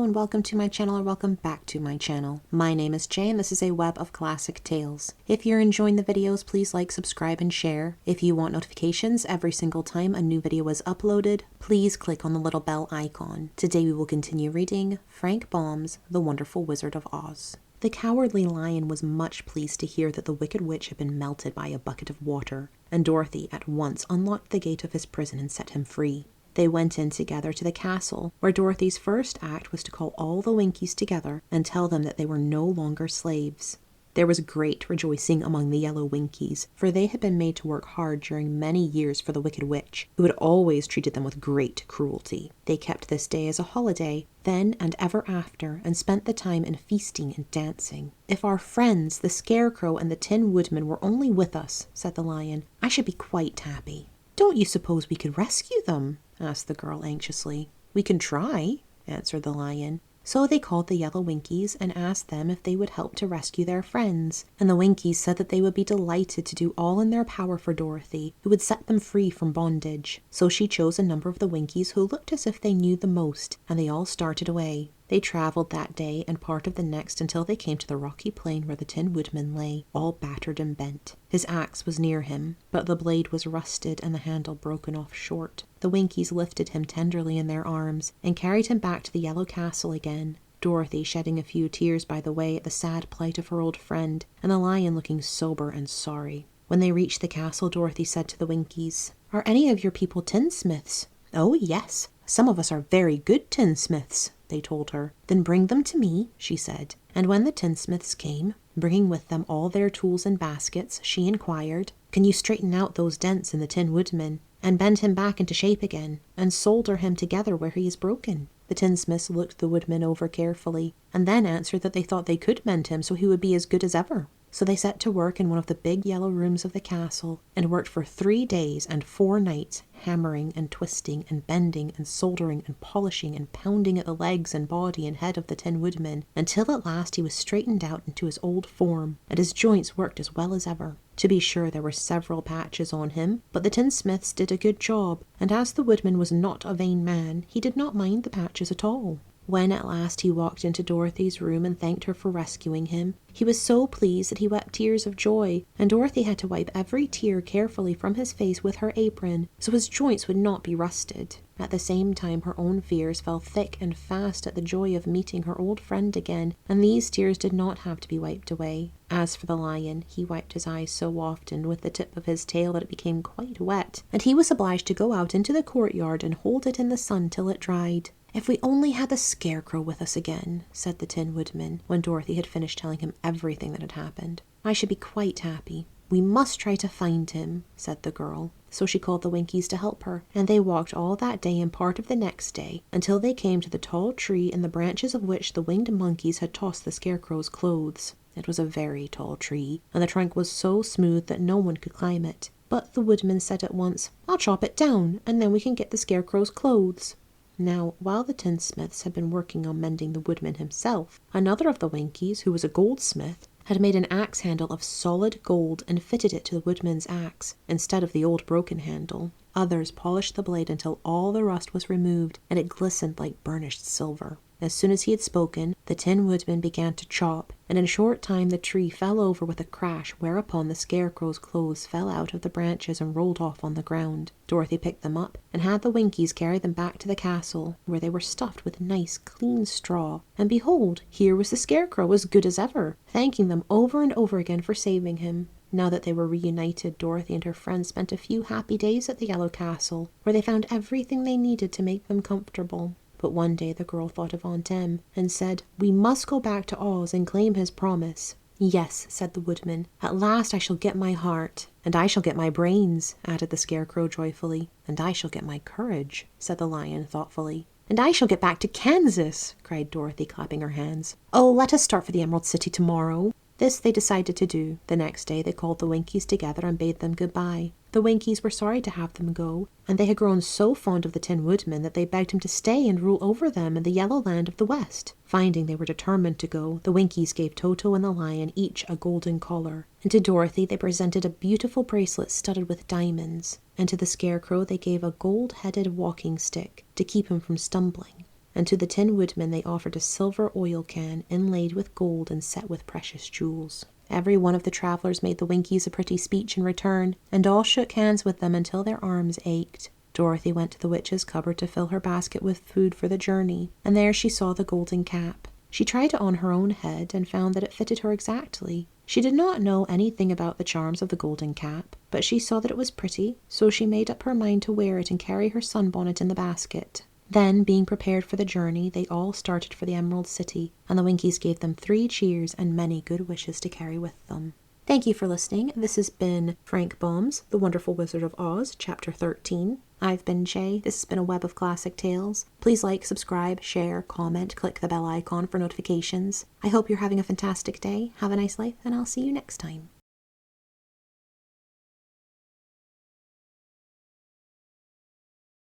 Hello and welcome to my channel, or welcome back to my channel. My name is Jay and this is a web of classic tales. If you're enjoying the videos, please like, subscribe, and share. If you want notifications every single time a new video is uploaded, please click on the little bell icon. Today we will continue reading Frank Baum's The Wonderful Wizard of Oz. The Cowardly Lion was much pleased to hear that the Wicked Witch had been melted by a bucket of water, and Dorothy at once unlocked the gate of his prison and set him free. They went in together to the castle, where Dorothy's first act was to call all the Winkies together and tell them that they were no longer slaves. There was great rejoicing among the yellow Winkies, for they had been made to work hard during many years for the Wicked Witch, who had always treated them with great cruelty. They kept this day as a holiday, then and ever after, and spent the time in feasting and dancing. "If our friends, the Scarecrow and the Tin Woodman, were only with us," said the Lion, "I should be quite happy." "Don't you suppose we could rescue them?" asked the girl anxiously. "We can try," answered the Lion. So they called the yellow Winkies and asked them if they would help to rescue their friends, and the Winkies said that they would be delighted to do all in their power for Dorothy, who would set them free from bondage. So she chose a number of the Winkies who looked as if they knew the most, and they all started away. They travelled that day and part of the next until they came to the rocky plain where the Tin Woodman lay, all battered and bent. His axe was near him, but the blade was rusted and the handle broken off short. The Winkies lifted him tenderly in their arms and carried him back to the yellow castle again, Dorothy shedding a few tears by the way at the sad plight of her old friend, and the Lion looking sober and sorry. When they reached the castle, Dorothy said to the Winkies, "Are any of your people tinsmiths?" "Oh, yes, some of us are very good tinsmiths," they told her. "Then bring them to me," she said. And when the tinsmiths came, bringing with them all their tools and baskets, she inquired, "Can you straighten out those dents in the Tin Woodman, and bend him back into shape again, and solder him together where he is broken?" The tinsmiths looked the Woodman over carefully, and then answered that they thought they could mend him so he would be as good as ever. So they set to work in one of the big yellow rooms of the castle, and worked for 3 days and 4 nights, hammering and twisting and bending and soldering and polishing and pounding at the legs and body and head of the Tin Woodman, until at last he was straightened out into his old form, and his joints worked as well as ever. To be sure, there were several patches on him, but the tinsmiths did a good job, and as the Woodman was not a vain man, he did not mind the patches at all. When at last he walked into Dorothy's room and thanked her for rescuing him, he was so pleased that he wept tears of joy, and Dorothy had to wipe every tear carefully from his face with her apron, so his joints would not be rusted. At the same time her own fears fell thick and fast at the joy of meeting her old friend again, and these tears did not have to be wiped away. As for the Lion, he wiped his eyes so often with the tip of his tail that it became quite wet, and he was obliged to go out into the courtyard and hold it in the sun till it dried. "If we only had the Scarecrow with us again," said the Tin Woodman, when Dorothy had finished telling him everything that had happened, "I should be quite happy." "We must try to find him," said the girl. So she called the Winkies to help her, and they walked all that day and part of the next day, until they came to the tall tree in the branches of which the winged monkeys had tossed the Scarecrow's clothes. It was a very tall tree, and the trunk was so smooth that no one could climb it. But the Woodman said at once, "I'll chop it down, and then we can get the Scarecrow's clothes." Now, while the tinsmiths had been working on mending the Woodman himself, another of the Winkies, who was a goldsmith, had made an axe handle of solid gold and fitted it to the Woodman's axe, instead of the old broken handle. Others polished the blade until all the rust was removed, and it glistened like burnished silver. As soon as he had spoken, the Tin Woodman began to chop, and in a short time the tree fell over with a crash, whereupon the Scarecrow's clothes fell out of the branches and rolled off on the ground. Dorothy picked them up and had the Winkies carry them back to the castle, where they were stuffed with nice clean straw, and behold, here was the Scarecrow as good as ever, thanking them over and over again for saving him. Now that they were reunited, Dorothy and her friends spent a few happy days at the Yellow Castle, where they found everything they needed to make them comfortable. But one day the girl thought of Aunt Em and said, "We must go back to Oz and claim his promise." "Yes," said the Woodman, "at last I shall get my heart." "And I shall get my brains," added the Scarecrow joyfully. "And I shall get my courage," said the Lion thoughtfully. "And I shall get back to Kansas," cried Dorothy, clapping her hands. "Oh, let us start for the Emerald City tomorrow." This they decided to do. The next day they called the Winkies together and bade them goodbye. The Winkies were sorry to have them go, and they had grown so fond of the Tin Woodman that they begged him to stay and rule over them in the Yellow Land of the West. Finding they were determined to go, the Winkies gave Toto and the Lion each a golden collar, and to Dorothy they presented a beautiful bracelet studded with diamonds, and to the Scarecrow they gave a gold-headed walking stick to keep him from stumbling. and to the Tin Woodman they offered a silver oil can inlaid with gold and set with precious jewels. Every one of the travelers made the Winkies a pretty speech in return, and all shook hands with them until their arms ached. Dorothy went to the witch's cupboard to fill her basket with food for the journey, and there she saw the golden cap. She tried it on her own head and found that it fitted her exactly. She did not know anything about the charms of the golden cap, but she saw that it was pretty, so she made up her mind to wear it and carry her sunbonnet in the basket. Then, being prepared for the journey, they all started for the Emerald City, and the Winkies gave them 3 cheers and many good wishes to carry with them. Thank you for listening. This has been Frank Baum's The Wonderful Wizard of Oz, Chapter 13. I've been Jay. This has been a web of classic tales. Please like, subscribe, share, comment, click the bell icon for notifications. I hope you're having a fantastic day. Have a nice life, and I'll see you next time.